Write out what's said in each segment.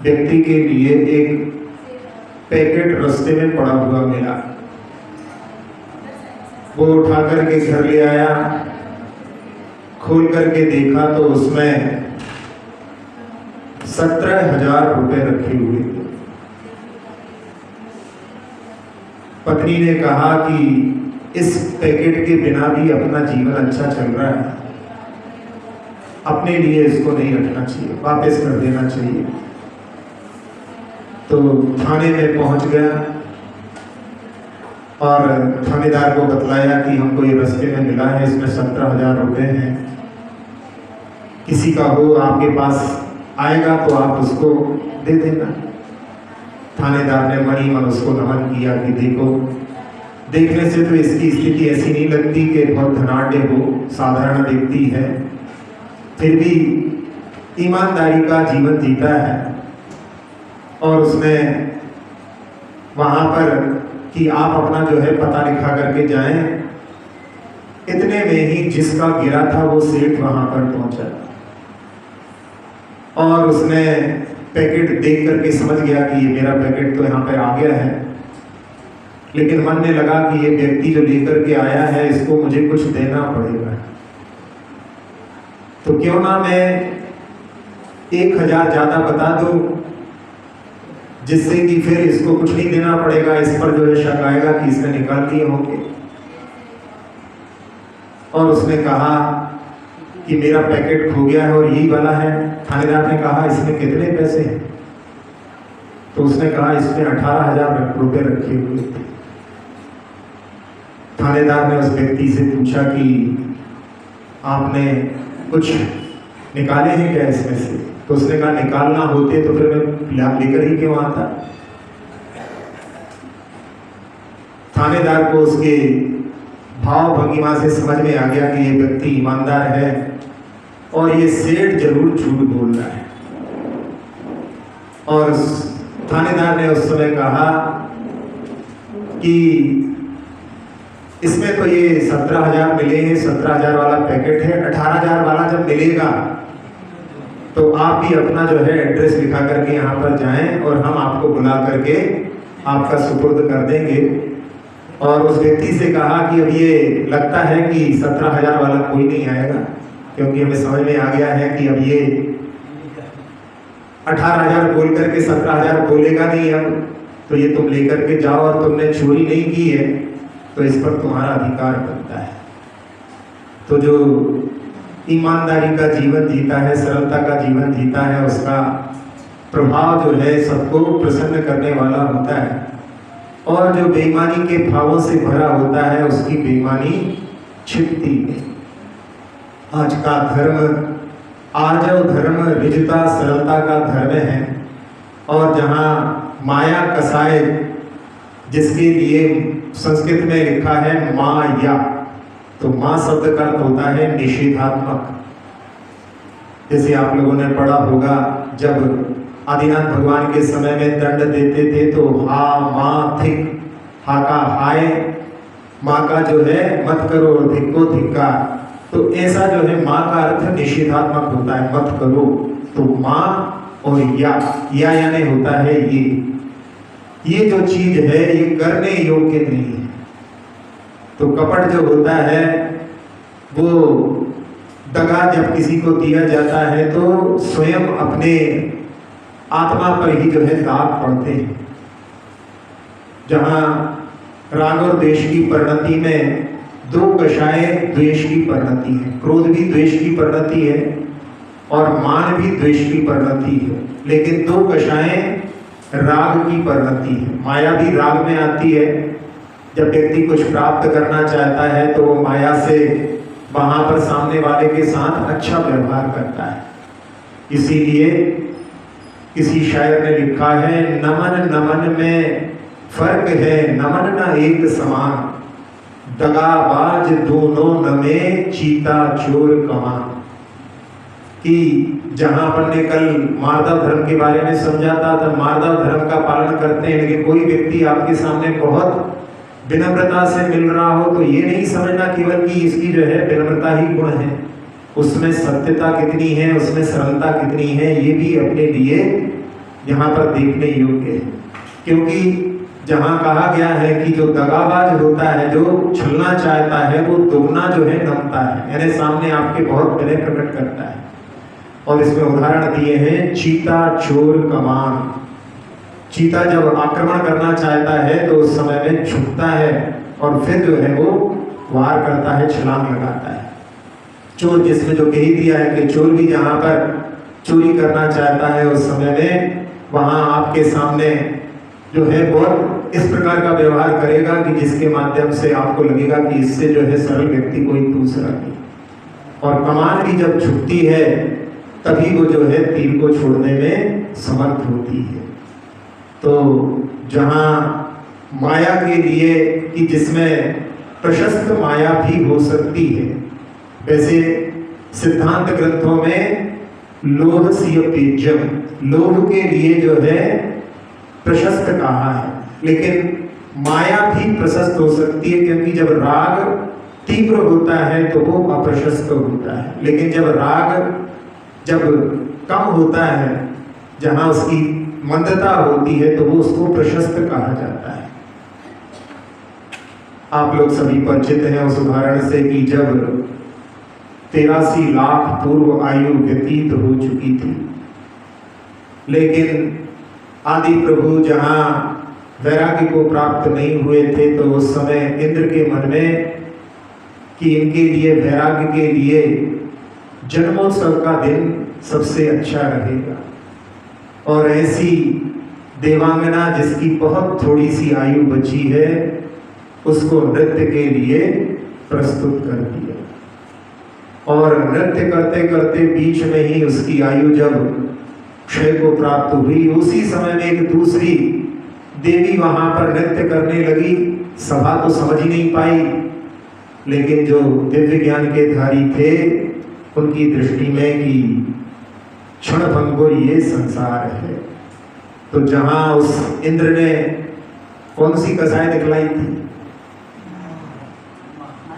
व्यक्ति के लिए एक पैकेट रास्ते में पड़ा हुआ मिला। वो उठा करके घर ले आया, खोल करके देखा तो उसमें 17,000 रुपए रखे हुए थे। पत्नी ने कहा कि इस पैकेट के बिना भी अपना जीवन अच्छा चल रहा है, अपने लिए इसको नहीं रखना चाहिए, वापस कर देना चाहिए। तो थाने में पहुंच गया और थानेदार को बतलाया कि हमको ये रास्ते में मिला है, इसमें 17,000 रुपए हैं, किसी का हो आपके पास आएगा तो आप उसको दे देना। थानेदार ने मनी मन उसको नमन किया कि देखो, देखने से तो इसकी स्थिति ऐसी नहीं लगती कि बहुत धनाढ्य हो, साधारण व्यक्ति है, फिर भी ईमानदारी का जीवन जीता है। और उसने वहाँ पर कि आप अपना जो है पता लिखा करके जाएं। इतने में ही जिसका गिरा था वो सेठ वहाँ पर पहुँचा और उसने पैकेट देख करके समझ गया कि ये मेरा पैकेट तो यहाँ पर आ गया है, लेकिन मन में लगा कि ये व्यक्ति जो लेकर के आया है इसको मुझे कुछ देना पड़ेगा, तो क्यों ना मैं 1,000 ज़्यादा बता दूं, जिससे कि फिर इसको कुछ नहीं देना पड़ेगा, इस पर जो है शक आएगा कि इसने निकाल दिए होंगे। और उसने कहा कि मेरा पैकेट खो गया है और यही वाला है। थानेदार ने कहा इसमें कितने पैसे हैं? तो उसने कहा इसमें 18,000 रुपए रखे हुए थे। थानेदार ने उस व्यक्ति से पूछा कि आपने कुछ निकाले हैं क्या इसमें से? तो उसने कहा निकालना होते तो फिर मैं लेकर ही क्यों आता। थानेदार को उसके भाव भंगिमा से समझ में आ गया कि ये व्यक्ति ईमानदार है और ये सेठ जरूर झूठ बोल रहा है। और थानेदार ने उस समय कहा कि इसमें तो ये 17,000 मिले हैं, 17,000 वाला पैकेट है, 18,000 वाला जब मिलेगा तो आप भी अपना जो है एड्रेस लिखा करके यहाँ पर जाएं और हम आपको बुला करके आपका सुपुर्द कर देंगे। और उस व्यक्ति से कहा कि अब ये लगता है कि 17,000 वाला कोई नहीं आएगा, क्योंकि हमें समझ में आ गया है कि अब ये 18,000 बोल करके 17,000 बोलेगा नहीं। अब तो ये तुम लेकर के जाओ और तुमने चोरी नहीं की है तो इस पर तुम्हारा अधिकार बनता है। तो जो ईमानदारी का जीवन जीता है, सरलता का जीवन जीता है, उसका प्रभाव जो है सबको प्रसन्न करने वाला होता है। और जो बेईमानी के भावों से भरा होता है उसकी बेईमानी छिपती है। आज का धर्म आर्जव धर्म रिजता सरलता का धर्म है, और जहाँ माया कसाय, जिसके लिए संस्कृत में लिखा है माया, तो माँ शब्द का अर्थ होता है निषेधात्मक। जैसे आप लोगों ने पढ़ा होगा, जब आदिनाथ भगवान के समय में दंड देते थे तो हा माँ थिक, हा का हाय, माँ का जो है मत करो, और धिक को धिक्का। तो ऐसा जो है माँ का अर्थ निषेधात्मक होता है, मत करो। तो माँ और या यानी होता है ये जो चीज है ये करने योग्य नहीं है। तो कपट जो होता है वो दगा जब किसी को दिया जाता है तो स्वयं अपने आत्मा पर ही जो है दाग पड़ते हैं। जहाँ राग और द्वेष की परिणति में दो कषाय द्वेष की परिणति है, क्रोध भी द्वेष की परिणति है और मान भी द्वेष की परिणति है, लेकिन दो कषाय राग की परिणति है। माया भी राग में आती है। जब व्यक्ति कुछ प्राप्त करना चाहता है तो वो माया से वहां पर सामने वाले के साथ अच्छा व्यवहार करता है। इसीलिए किसी शायर ने लिखा है, नमन नमन में फर्क है, नमन न एक समान, दगाबाज दोनों नमे चीता चोर कमान। कि जहां अपन ने कल मार्दव धर्म के बारे में समझा था, तो मार्दव धर्म का पालन करते हैं, लेकिन कोई व्यक्ति आपके सामने बहुत विनम्रता से मिल रहा हो तो ये नहीं समझना केवल कि इसकी जो है विनम्रता ही गुण है, उसमें सत्यता कितनी है, उसमें सरलता कितनी है, ये भी अपने लिए यहाँ पर देखने योग्य है। क्योंकि जहाँ कहा गया है कि जो दगाबाज होता है, जो छलना चाहता है, वो दोगुना जो है नमता है, यानी सामने आपके बहुत विनय प्रकट करता है। और इसमें उदाहरण दिए हैं चीता, चोर, कमान। चीता जब आक्रमण करना चाहता है तो उस समय में झुकता है और फिर जो है वो वार करता है, छलांग लगाता है। चोर, जिसमें जो कही दिया है कि चोर भी जहाँ पर चोरी करना चाहता है उस समय में वहाँ आपके सामने जो है बहुत इस प्रकार का व्यवहार करेगा कि जिसके माध्यम से आपको लगेगा कि इससे जो है सरल व्यक्ति कोई दूसरा नहीं। और कमान भी जब झुकती है तभी वो जो है तीर को छोड़ने में समर्थ होती है। तो जहाँ माया के लिए कि जिसमें प्रशस्त माया भी हो सकती है, वैसे सिद्धांत ग्रंथों में लोहस्य पेजम, लोह के लिए जो है प्रशस्त कहा है, लेकिन माया भी प्रशस्त हो सकती है, क्योंकि जब राग तीव्र होता है तो वो अप्रशस्त होता है, लेकिन जब राग जब कम होता है, जहां उसकी मंदता होती है, तो वो उसको प्रशस्त कहा जाता है। आप लोग सभी परिचित हैं उस उदाहरण से कि जब 83 लाख पूर्व आयु व्यतीत हो चुकी थी, लेकिन आदि प्रभु जहाँ वैराग्य को प्राप्त नहीं हुए थे, तो उस समय इंद्र के मन में कि इनके लिए वैराग्य के लिए जन्मोत्सव का दिन सबसे अच्छा रहेगा। और ऐसी देवांगना जिसकी बहुत थोड़ी सी आयु बची है, उसको नृत्य के लिए प्रस्तुत कर दिया। और नृत्य करते करते बीच में ही उसकी आयु जब क्षय को प्राप्त हुई, उसी समय में एक दूसरी देवी वहां पर नृत्य करने लगी। सभा तो समझ ही नहीं पाई, लेकिन जो दिव्य ज्ञान के धारी थे उनकी दृष्टि में कि क्षण भंगुर ये संसार है। तो जहां उस इंद्र ने कौन सी कसाई दिखलाई थी?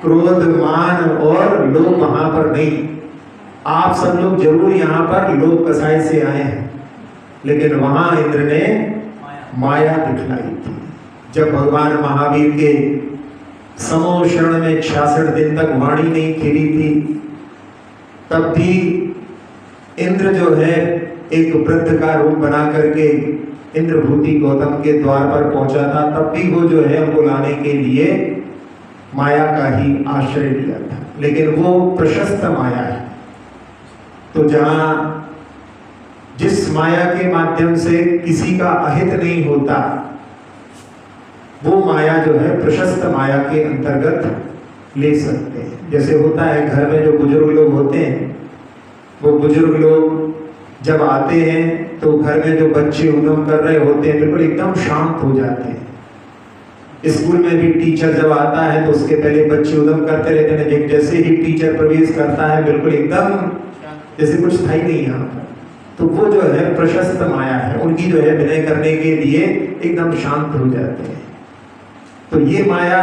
क्रोध, मान और लोभ वहां पर नहीं। आप सब लोग जरूर यहाँ पर लोभ कसाई से आए हैं, लेकिन वहां इंद्र ने माया दिखलाई थी। जब भगवान महावीर के समोषण में 66 दिन तक वाणी नहीं खिली थी, तब भी इंद्र जो है एक वृद्ध का रूप बना करके इंद्रभूति गौतम के द्वार पर पहुंचा था, तब भी वो जो है उनको लाने के लिए माया का ही आश्रय लिया था, लेकिन वो प्रशस्त माया है। तो जहां जिस माया के माध्यम से किसी का अहित नहीं होता, वो माया जो है प्रशस्त माया के अंतर्गत ले सकते हैं। जैसे होता है घर में जो बुजुर्ग लोग होते हैं, वो बुजुर्ग लोग जब आते हैं तो घर में जो बच्चे उद्यम कर रहे होते हैं बिल्कुल एकदम शांत हो जाते हैं। स्कूल में भी टीचर जब आता है तो उसके पहले बच्चे उद्यम करते रहते हैं, जैसे ही टीचर प्रवेश करता है बिल्कुल एकदम जैसे कुछ था ही नहीं यहाँ पर। तो वो जो है प्रशस्त माया है, उनकी जो है विनय करने के लिए एकदम शांत हो जाते हैं। तो ये माया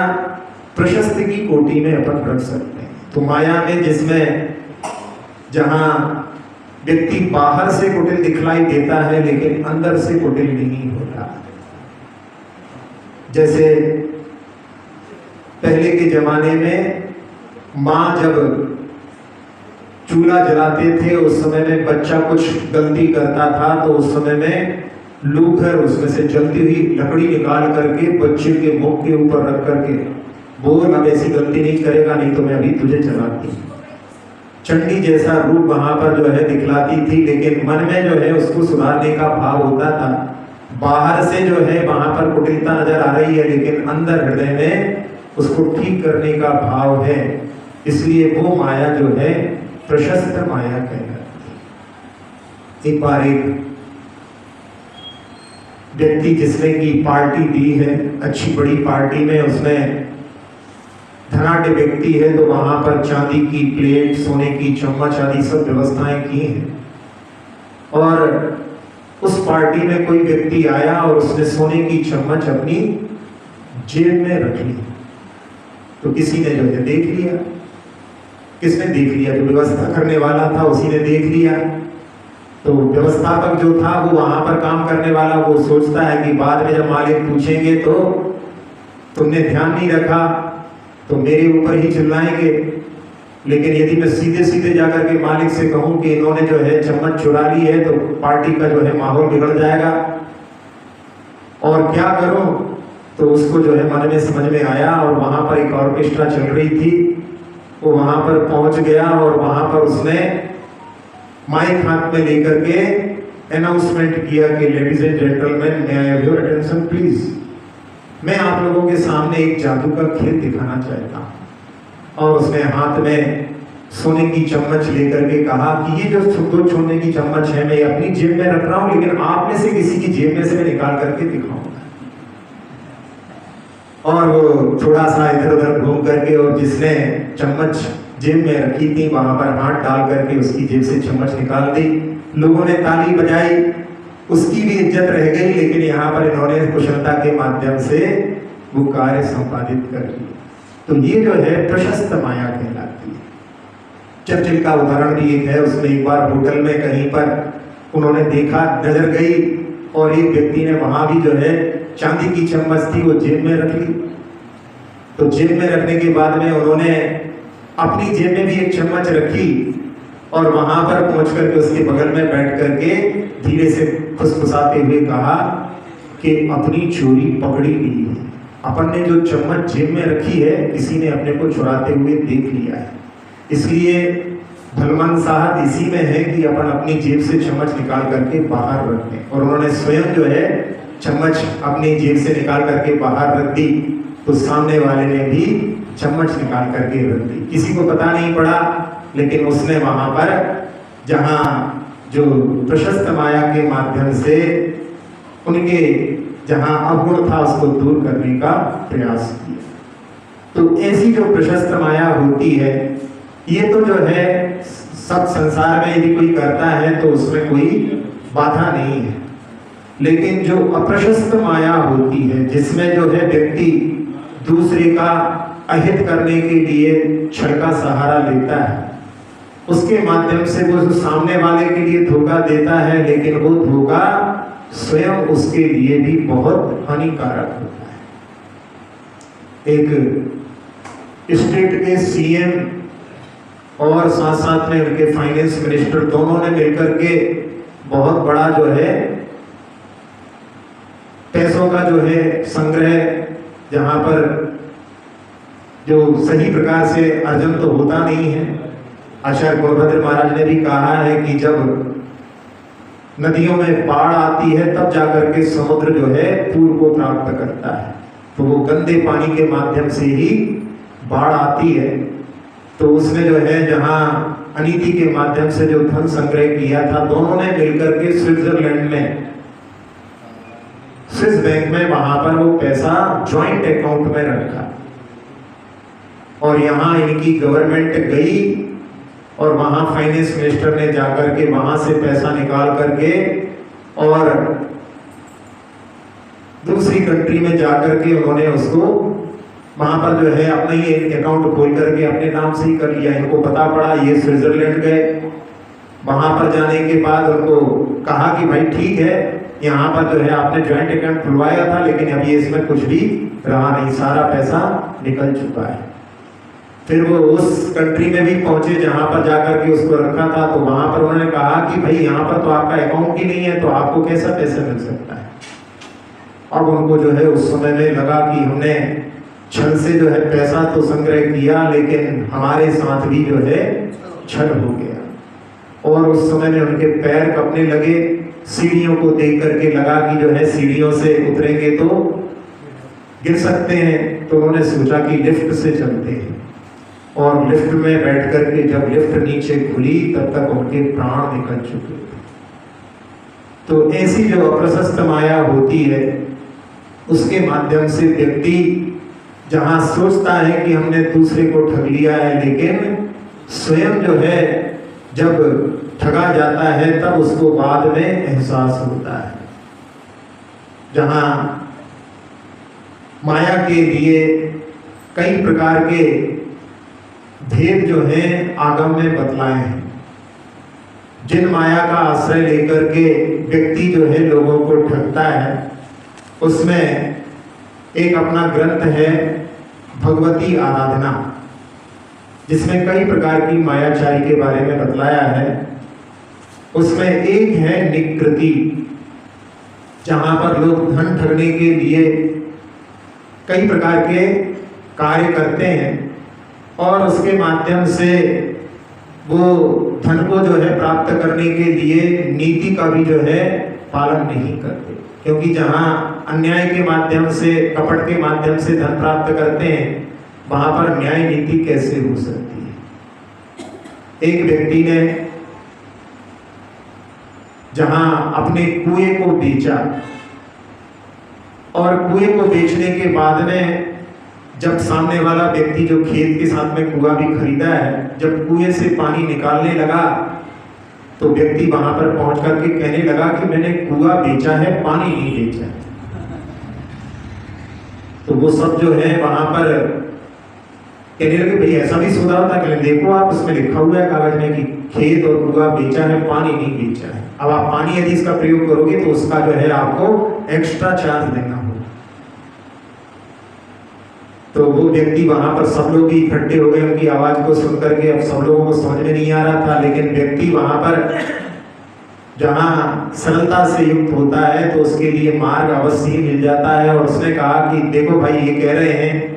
प्रशस्त की कोटि में अपन रख सकते हैं। तो माया में जिसमें जहां व्यक्ति बाहर से कुटिल दिखलाई देता है, लेकिन अंदर से कुटिल नहीं होता। जैसे पहले के जमाने में माँ जब चूल्हा जलाते थे, उस समय में बच्चा कुछ गलती करता था तो उस समय में लूकर उसमें से जलती हुई लकड़ी निकाल करके बच्चे के मुख के ऊपर रख करके बोल, अब ऐसी गलती नहीं करेगा, नहीं तो मैं अभी तुझे जलाती। चंडी जैसा रूप वहां पर जो है दिखलाती थी, लेकिन मन में जो है उसको सुधारने का भाव होता था। बाहर से जो है वहां पर कुटिलता नजर आ रही है, लेकिन अंदर हृदय में उसको ठीक करने का भाव है, इसलिए वो माया जो है प्रशस्त माया कहलाती है। एक बार एक व्यक्ति जिसने की पार्टी दी है, अच्छी बड़ी पार्टी में, उसमें धनाढ्य व्यक्ति है, तो वहां पर चांदी की प्लेट, सोने की चम्मच आदि सब व्यवस्थाएं की हैं। और उस पार्टी में कोई व्यक्ति आया और उसने सोने की चम्मच अपनी जेब में रख ली। तो किसी ने जो है देख लिया। किसने देख लिया? जो व्यवस्था करने वाला था उसी ने देख लिया। तो व्यवस्थापक जो था वो वहां पर काम करने वाला, वो सोचता है कि बाद में जब मालिक पूछेंगे तो तुमने ध्यान नहीं रखा तो मेरे ऊपर ही चिल्लाएंगे। लेकिन यदि मैं सीधे सीधे जाकर के मालिक से कहूं कि इन्होंने जो है चम्मच चुरा ली है तो पार्टी का जो है माहौल बिगड़ जाएगा, और क्या करूं? तो उसको जो है मन में समझ में आया, और वहां पर एक ऑर्केस्ट्रा चल रही थी, वो वहां पर पहुंच गया और वहां पर उसने माइक हाथ में लेकर के अनाउंसमेंट किया कि ladies and gentleman, may I have your attention please. मैं आप लोगों के सामने एक जादू का खेल दिखाना चाहता हूं। और उसने हाथ में सोने की चम्मच लेकर के कहा कि ये जो दो सोने की चम्मच है मैं अपनी जेब में रख रहा हूं, लेकिन आप में से किसी की जेब में से मैं निकाल करके दिखाऊंगा। और वो थोड़ा सा इधर उधर घूम करके, और जिसने चम्मच जेब में रखी थी वहां पर हाथ डाल करके उसकी जेब से चम्मच निकाल दी। लोगों ने ताली बजाई, उसकी भी इज्जत रह गई, लेकिन यहाँ पर इन्होंने कुशलता के माध्यम से वो कार्य संपादित कर लिया। तो ये जो है प्रशस्त माया कहलाती है। चर्चिल का उदाहरण भी एक है, उसमें एक बार होटल में कहीं पर उन्होंने देखा, नजर गई, और एक व्यक्ति ने वहां भी जो है चांदी की चम्मच थी वो जेब में रख ली। तो जेब में रखने के बाद में उन्होंने अपनी जेब में भी एक चम्मच रखी, और वहां पर पहुंच करके उसके बगल में बैठ करके धीरे से फुसफुसाते हुए कहा कि अपनी चोरी पकड़ी गई है। अपन ने जो चम्मच जेब में रखी है किसी ने अपने को चुराते हुए देख लिया है, इसलिए भलमन साहब इसी में है कि अपन अपनी जेब से चम्मच निकाल करके बाहर रख दें। और उन्होंने स्वयं जो है चम्मच अपनी जेब से निकाल करके बाहर रख दी, तो सामने वाले ने भी चम्मच निकाल करके रख दी। किसी को पता नहीं पड़ा, लेकिन उसने वहां पर जहां जो प्रशस्त माया के माध्यम से उनके जहां अवगुण था उसको दूर करने का प्रयास किया। तो ऐसी जो प्रशस्त माया होती है, ये तो जो है सब संसार में यदि कोई करता है तो उसमें कोई बाधा नहीं है। लेकिन जो अप्रशस्त माया होती है, जिसमें जो है व्यक्ति दूसरे का अहित करने के लिए छल का सहारा लेता है, उसके माध्यम से वो जो सामने वाले के लिए धोखा देता है, लेकिन वो धोखा स्वयं उसके लिए भी बहुत हानिकारक होता है। एक स्टेट के सीएम और साथ साथ में उनके फाइनेंस मिनिस्टर दोनों ने मिलकर के बहुत बड़ा जो है पैसों का जो है संग्रह, जहां पर जो सही प्रकार से अर्जन तो होता नहीं है। आचार्य गुणभद्र महाराज ने भी कहा है कि जब नदियों में बाढ़ आती है तब जाकर के समुद्र जो है पूर्व को प्राप्त करता है, तो वो गंदे पानी के माध्यम से ही बाढ़ आती है। तो उसने जो है जहां अनीति के माध्यम से जो धन संग्रह किया था, दोनों ने मिलकर के स्विट्जरलैंड में स्विस बैंक में वहां पर वो पैसा ज्वाइंट अकाउंट में रखा, और यहाँ इनकी गवर्नमेंट गई और वहां फाइनेंस मिनिस्टर ने जाकर के वहां से पैसा निकाल करके और दूसरी कंट्री में जाकर के उन्होंने उसको वहां पर जो है अपना ही एक अकाउंट खोल करके अपने नाम से ही कर लिया। इनको पता पड़ा, ये स्विट्जरलैंड गए, वहां पर जाने के बाद उनको कहा कि भाई ठीक है, यहाँ पर जो है आपने ज्वाइंट अकाउंट खुलवाया था, लेकिन अभी इसमें कुछ भी रहा नहीं, सारा पैसा निकल चुका है। फिर वो उस कंट्री में भी पहुंचे जहां पर जाकर के उसको रखा था, तो वहां पर उन्होंने कहा कि भाई यहाँ पर तो आपका अकाउंट ही नहीं है, तो आपको कैसा पैसा मिल सकता है। अब उनको जो है उस समय में लगा कि हमने छल से जो है पैसा तो संग्रह किया, लेकिन हमारे साथ भी जो है छल हो गया। और उस समय में उनके पैर कपने लगे, सीढ़ियों को देख करके लगा कि जो है सीढ़ियों से उतरेंगे तो गिर सकते हैं। तो उन्होंने सोचा कि लिफ्ट से चलते हैं, और लिफ्ट में बैठ करके जब लिफ्ट नीचे खुली तब तक उनके प्राण निकल चुके थे। तो ऐसी जो अप्रशस्त माया होती है, उसके माध्यम से व्यक्ति जहां सोचता है कि हमने दूसरे को ठग लिया है, लेकिन स्वयं जो है जब ठगा जाता है तब उसको बाद में एहसास होता है। जहां माया के लिए कई प्रकार के भेद जो हैं आगम में बतलाए हैं। जिन माया का आश्रय लेकर के व्यक्ति जो है लोगों को ठगता है, उसमें एक अपना ग्रंथ है भगवती आराधना, जिसमें कई प्रकार की मायाचारी के बारे में बतलाया है। उसमें एक है निकृति, जहां पर लोग धन ठगने के लिए कई प्रकार के कार्य करते हैं और उसके माध्यम से वो धन को जो है प्राप्त करने के लिए नीति का भी जो है पालन नहीं करते, क्योंकि जहां अन्याय के माध्यम से, कपट के माध्यम से धन प्राप्त करते हैं, वहां पर न्याय नीति कैसे हो सकती है। एक व्यक्ति ने जहां अपने कुएं को बेचा और कुएं को बेचने के बाद में जब सामने वाला व्यक्ति जो खेत के साथ में कुआं भी खरीदा है, जब कुएं से पानी निकालने लगा तो व्यक्ति वहां पर पहुंच करके कहने लगा कि मैंने कुआं बेचा है, पानी नहीं बेचा है। तो वो सब जो है वहां पर कहने लगे भाई ऐसा भी सौदा होता है, देखो आप उसमें लिखा हुआ है कागज में कि खेत और कुआं बेचा है, पानी नहीं बेचा है। अब आप पानी यदि इसका प्रयोग करोगे तो उसका जो है आपको एक्स्ट्रा चार्ज देना होगा। तो वो व्यक्ति वहां पर, सब लोग भी इकट्ठे हो गए उनकी आवाज को सुनकर के। अब सब लोगों को समझ में नहीं आ रहा था, लेकिन व्यक्ति वहां पर जहां सरलता से युक्त होता है तो उसके लिए मार्ग अवश्य ही मिल जाता है। और उसने कहा कि देखो भाई, ये कह रहे हैं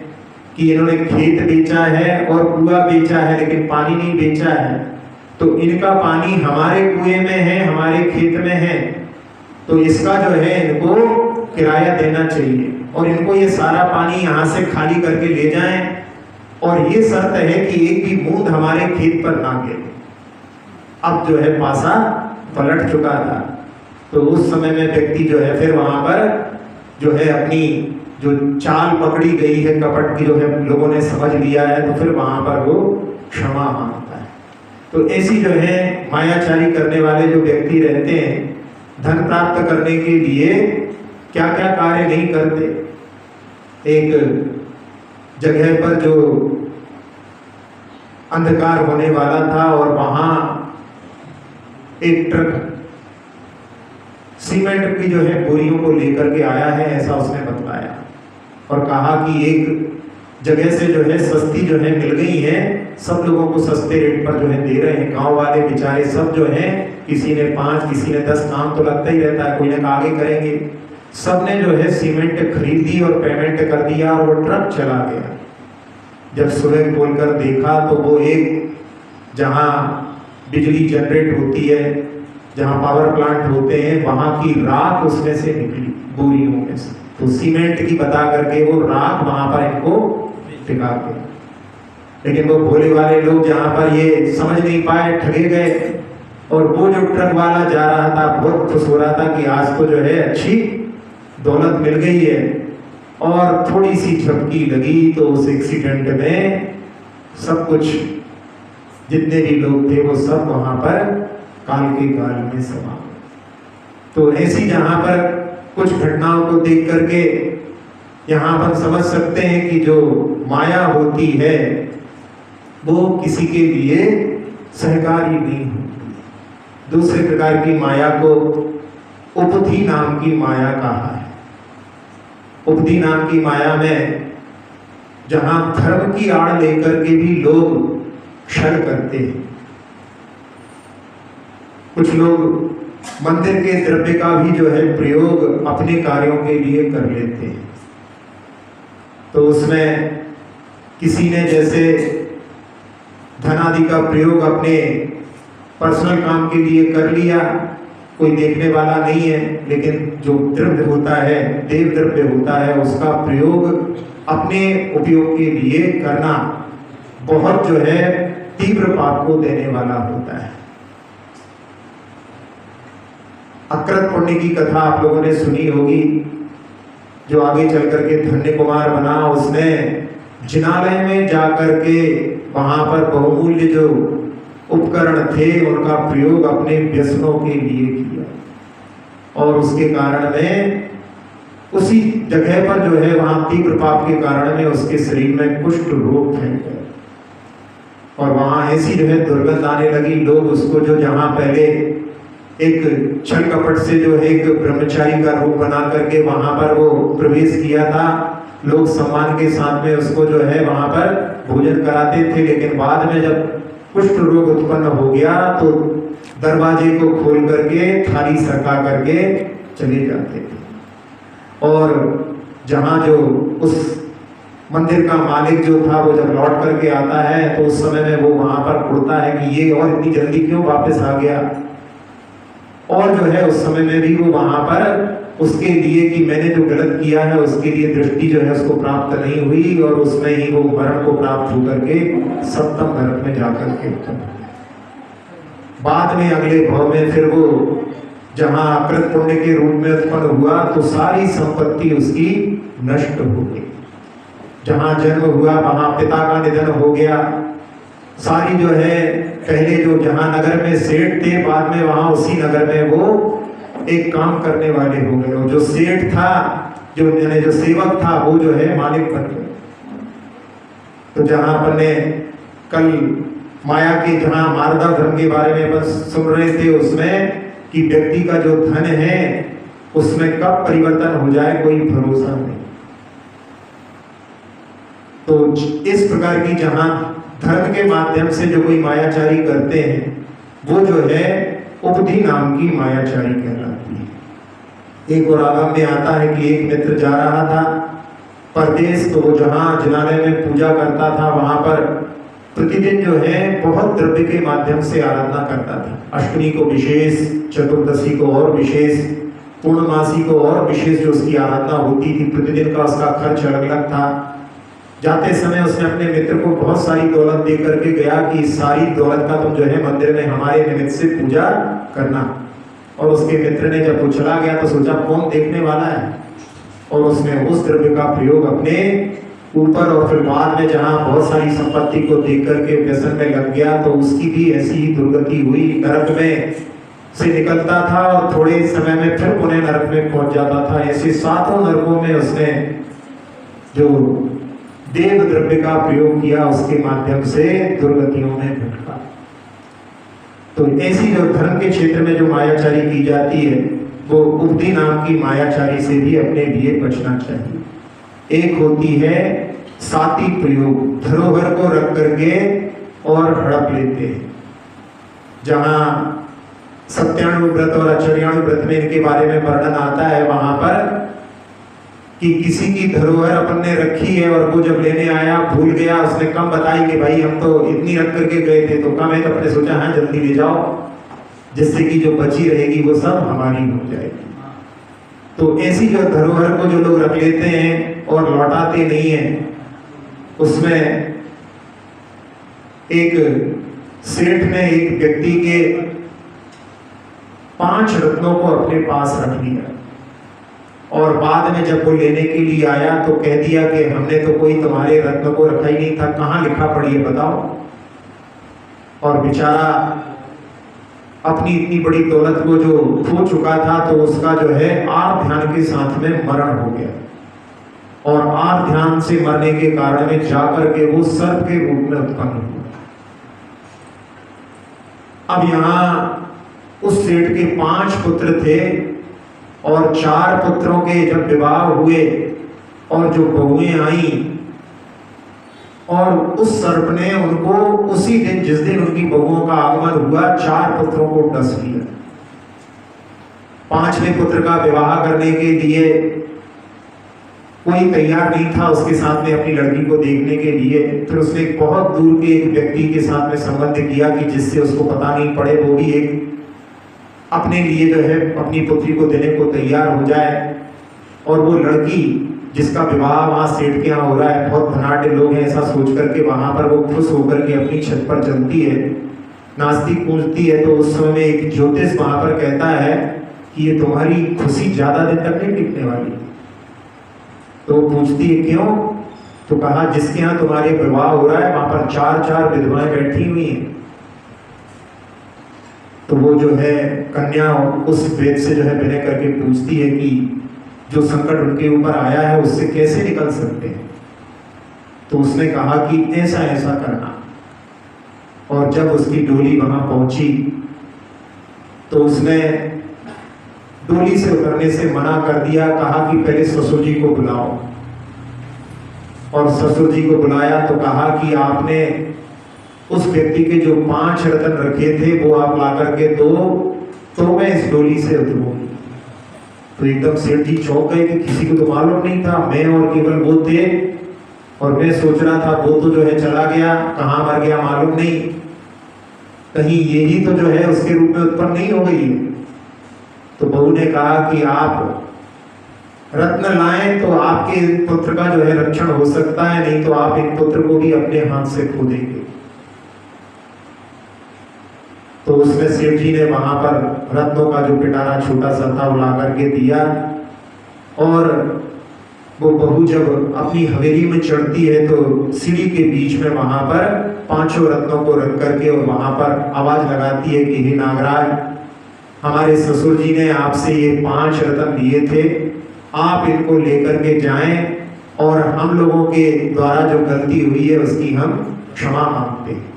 कि इन्होंने खेत बेचा है और कुआं बेचा है लेकिन पानी नहीं बेचा है, तो इनका पानी हमारे कुएं में है, हमारे खेत में है, तो इसका जो है इनको किराया देना चाहिए और इनको ये सारा पानी यहाँ से खाली करके ले जाएं, और ये शर्त है कि एक भी बूंद हमारे खेत पर ना गिरे। अब जो है पासा पलट चुका था, तो उस समय में व्यक्ति जो है फिर वहां पर जो है अपनी जो चाल पकड़ी गई है कपट की, जो है लोगों ने समझ लिया है, तो फिर वहां पर वो क्षमा मांगता है। तो ऐसी जो है मायाचारी करने वाले जो व्यक्ति रहते हैं, धन प्राप्त करने के लिए क्या क्या कार्य नहीं करते। एक जगह पर जो अंधकार होने वाला था और वहां एक ट्रक सीमेंट की जो है बोरियों को लेकर के आया है, ऐसा उसने बतलाया और कहा कि एक जगह से जो है सस्ती जो है मिल गई है, सब लोगों को सस्ते रेट पर जो है दे रहे हैं। गांव वाले बेचारे सब जो है, किसी ने 5 किसी ने 10 काम तो लगता ही रहता है, कोई ना आगे करेंगे, सब ने जो है सीमेंट खरीद दी और पेमेंट कर दिया और वो ट्रक चला गया। जब सुबह खोलकर देखा तो वो एक जहां बिजली जनरेट होती है, जहां पावर प्लांट होते हैं, वहां की राख उसमें से निकली बोरियों में से। तो सीमेंट की बता करके वो राख वहां पर इनको टिका गया। लेकिन वो भोले वाले लोग जहां पर ये समझ नहीं पाए, ठगे गए। और वो जो ट्रक वाला जा रहा था बहुत खुश हो रहा था कि आज तो जो है अच्छी दौलत मिल गई है, और थोड़ी सी झपकी लगी तो उस एक्सीडेंट में सब कुछ, जितने भी लोग थे वो सब वहां पर काल के काल में समा गए। तो ऐसी जहां पर कुछ घटनाओं को देख करके यहाँ पर समझ सकते हैं कि जो माया होती है वो किसी के लिए सहकारी नहीं होती। दूसरे प्रकार की माया को उपधि नाम की माया कहा है। उपधि नाम की माया में जहां धर्म की आड़ लेकर के भी लोग क्षण करते हैं। कुछ लोग मंदिर के द्रव्य का भी जो है प्रयोग अपने कार्यों के लिए कर लेते हैं। तो उसमें किसी ने जैसे धन आदि का प्रयोग अपने पर्सनल काम के लिए कर लिया, कोई देखने वाला नहीं है, लेकिन जो द्रव्य होता है, देव द्रव्य होता है, उसका प्रयोग अपने उपयोग के लिए करना बहुत जो है तीव्र पाप को देने वाला होता है। अक्रत पुण्य की कथा आप लोगों ने सुनी होगी, जो आगे चल करके धन्य कुमार बना। उसने जिनालय में जाकर के वहां पर बहुमूल्य जो उपकरण थे उनका प्रयोग अपने व्यसनों के लिए किया, और उसके कारण में उसी जगह पर जो है वहां तीव्र पाप के कारण में उसके शरीर में कुष्ठ रोग फैल गया। और वहाँ ऐसी जो है दुर्गंध आने लगी। लोग उसको जो जहाँ पहले एक छल कपट से जो है एक ब्रह्मचारी का रूप बना करके वहाँ पर वो प्रवेश किया था, लोग सम्मान के साथ में उसको जो है वहाँ पर भोजन कराते थे। लेकिन बाद में जब कुष्ठ रोग उत्पन्न हो गया तो दरवाजे को खोल करके थाली सरका करके चले जाते थे। और जहाँ जो उस मंदिर का मालिक जो था वो जब लौट करके आता है तो उस समय में वो वहां पर उड़ता है कि ये और इतनी जल्दी क्यों वापस आ गया। और जो है उस समय में भी वो वहां पर उसके लिए कि मैंने जो गलत किया है उसके लिए दृष्टि जो है उसको प्राप्त नहीं हुई और उसमें ही वो मरण को प्राप्त होकर के सप्तम नरक में जाकर के बाद में अगले भाव में फिर वो जहां कृत पुण्य के रूप में उत्पन्न हुआ तो सारी संपत्ति उसकी नष्ट हो गई। जहां जन्म हुआ वहां पिता का निधन हो गया। सारी जो है पहले जो जहां नगर में सेठ थे बाद में वहां उसी नगर में वो एक काम करने वाले हो गए। जो सेठ था जो सेवक था वो जो है मालिक बन गए। तो जहां अपन ने कल माया के जहां मार्दा धर्म के बारे में अपन सुन रहे थे उसमें कि व्यक्ति का जो धन है उसमें कब परिवर्तन हो जाए कोई भरोसा नहीं। तो इस प्रकार की जहां धर्म के माध्यम से जो कोई मायाचारी करते हैं वो जो है उपधि नाम की मायाचारी कहलाती है। एक और आगम में आता है कि एक मित्र जा रहा था परदेश, तो वो जहां जिनालय में पूजा करता था वहां पर प्रतिदिन जो है बहुत द्रव्य के माध्यम से आराधना करता था। अष्टमी को विशेष, चतुर्दशी को और विशेष, पूर्णमासी को और विशेष जो उसकी आराधना होती थी। प्रतिदिन का उसका खर्च अलग अलग था। जाते समय उसने अपने मित्र को बहुत सारी दौलत दे करके गया कि सारी दौलत का तुम जो है मंदिर में हमारे निमित्त से पूजा करना। और उसके मित्र ने जब वो चला गया तो सोचा कौन देखने वाला है, और उसने उस द्रव्य का प्रयोग अपने ऊपर और फिर बाद में जहां बहुत सारी संपत्ति को देख करके व्यसन में लग गया तो उसकी भी ऐसी ही दुर्गति हुई। नरक में से निकलता था और थोड़े समय में फिर पुनः नरक में पहुंच जाता था। ऐसे 7 नरकों में उसने जो देव द्रव्य का प्रयोग किया उसके माध्यम से दुर्गतियों में भटका। तो ऐसी जो धर्म के क्षेत्र में जो मायाचारी की जाती है वो उपधि नाम की मायाचारी से भी अपने लिए बचना चाहिए। एक होती है साती प्रयोग, धरोहर को रख करके और हड़प लेते हैं। जहां सत्याणु व्रत और अचर्याणु व्रत में इनके बारे में वर्णन आता है वहां पर कि किसी की धरोहर अपन ने रखी है और वो जब लेने आया भूल गया, उसने कम बताई कि भाई हम तो इतनी रख करके गए थे, तो कम है। तो अपने सोचा हाँ जल्दी ले जाओ जिससे कि जो बची रहेगी वो सब हमारी हो जाएगी। तो ऐसी जो धरोहर को जो लोग रख लेते हैं और लौटाते नहीं है, उसमें एक सेठ ने एक व्यक्ति के 5 रत्नों को अपने पास रख लिया और बाद में जब वो लेने के लिए आया तो कह दिया कि हमने तो कोई तुम्हारे रत्न को रखा ही नहीं था, कहाँ लिखा पड़ी है बताओ। और बेचारा अपनी इतनी बड़ी दौलत को जो खो चुका था तो उसका जो है आर ध्यान के साथ में मरण हो गया। और आर ध्यान से मरने के कारण में जाकर के वो सर्प के रूप में उत्पन्न हुआ। अब यहां उस सेठ के 5 पुत्र थे और 4 पुत्रों के जब विवाह हुए और जो बहुएं आई और उस सर्प ने उनको उसी दिन जिस दिन उनकी बहुओं का आगमन हुआ 4 पुत्रों को डस लिया। 5वें पुत्र का विवाह करने के लिए कोई तैयार नहीं था उसके साथ में अपनी लड़की को देखने के लिए। फिर उसने बहुत दूर के एक व्यक्ति के साथ में संबंध किया कि जिससे उसको पता नहीं पड़े, वो भी एक अपने लिए जो है अपनी पुत्री को देने को तैयार हो जाए। और वो लड़की जिसका विवाह वहां सेठ के यहाँ हो रहा है, बहुत धनाढ़ लोग हैं, ऐसा सोच करके वहां पर वो खुश होकर के अपनी छत पर चलती है, नाचती कूदती है। तो उस समय में एक ज्योतिष वहां पर कहता है कि ये तुम्हारी खुशी ज्यादा दिन तक नहीं टिकने वाली। तो वो पूछती है क्यों? तो कहा जिसके यहाँ तुम्हारे विवाह हो रहा है वहां पर 4 विधवाएं बैठी हुई हैं। तो वो जो है कन्या उस वेद से जो है विनय करके पूछती है कि जो संकट उनके ऊपर आया है उससे कैसे निकल सकते हैं। तो उसने कहा कि ऐसा ऐसा करना और जब उसकी डोली वहां पहुंची तो उसने डोली से उतरने से मना कर दिया, कहा कि पहले ससुर जी को बुलाओ। और ससुर जी को बुलाया तो कहा कि आपने उस व्यक्ति के जो 5 रत्न रखे थे वो आप ला करके दो तो मैं इस डोली से उतरूंगी। तो एकदम सेठ जी चौंक गए कि किसी को तो मालूम नहीं था, मैं और केवल वो थे, और मैं सोच रहा था वो तो जो है चला गया, कहाँ मर गया मालूम नहीं, कहीं यही तो जो है उसके रूप में उत्पन्न नहीं हो गई। तो बहू ने कहा कि आप रत्न लाएं तो आपके पुत्र का जो है रक्षण हो सकता है, नहीं तो आप इन पुत्र को भी अपने हाथ से खो देंगे। तो उसने सेठ जी ने वहां पर रत्नों का जो पिटारा छोटा सा था वो ला करके दिया, और वो बहू जब अपनी हवेली में चढ़ती है तो सीढ़ी के बीच में वहां पर 5 रत्नों को रख करके और वहां पर आवाज लगाती है कि हे नागराज, हमारे ससुर जी ने आपसे ये 5 रत्न लिए थे, आप इनको लेकर के जाएं और हम लोगों के द्वारा जो गलती हुई है उसकी हम क्षमा मांगते हैं।